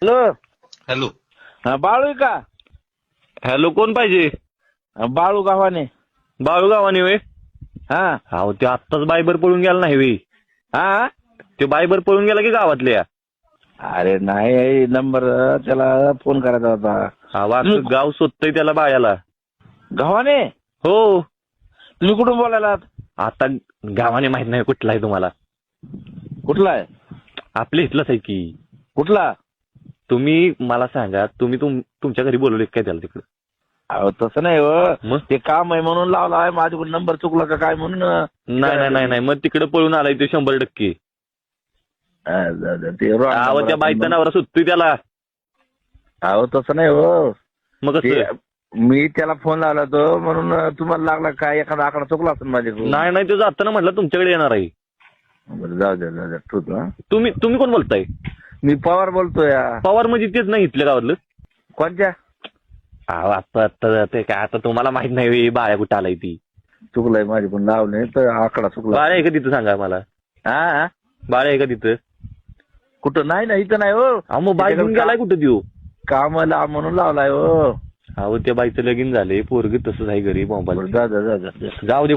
Hello. Hello. हा, बाळू आहे का? हॅलो, कोण पाहिजे? बाळू गावाने. बाळू गावाने वे? हा हो, ते आत्ताच बायबर पळून गेला नाही वे? हा. ते बायबर पळून गेला की गावातल्या? अरे नाही, नंबर त्याला फोन करायचा होता. हा, गाव शोधतंय त्याला बाळ्याला. गावाने? हो. तुम्ही कुठून बोलायलात? आता गावाने माहित नाही कुठला आहे तुम्हाला? कुठला आहे? आपल्या इथलंच आहे की. कुठला? तुम्ही मला सांगा, तुम्ही तुमच्या घरी बोलवले काय त्याला तिकडं? अहो तसं नाही हो, मग? ते काम आहे म्हणून लावला आहे. माझ्याकडून नंबर चुकला का काय म्हणून. नाही नाही नाही नाही, मग तिकडे पळून आलाय ते 100%. ते wrong अहो, number त्या असेल बाईचा म्हणून. नवरा सुटतोय त्याला. अहो तसं नाही हो, मग ते कसं? मी त्याला फोन लावला तो म्हणून तुम्हाला लागला काय, एखादा आकडा चुकला असेल माझ्याकडून. नाही नाही, तो जाताना म्हटलं तुमच्याकडे येणार आहे. बरं, जाऊ द्या ठीक आहे. तुम्ही कोण बोलताय? मी पवार बोलतोय. पवार म्हणजे तेच नाही इथल्या गावातलं? कोणत्या? अहो, आता ते काय, आता तुम्हाला माहित नाही बाळ्या कुठं आलाय ती? चुकलाय माझ्याकडून, लावले तर आकडा चुकला. बाळ्या आहे का तिथं सांगा मला? हा, बाळ्या आहे का तिथं? कुठं? नाही नाही, इथं नाही हो. अहो, मग बाई घेऊन गेलाय कुठं देऊ? कामाला म्हणून लावलाय हो. अहो, त्या बाईचं लगीन झालंय, पोरगी तसंच आहे घरी मोबाईल. जा जाऊ दे.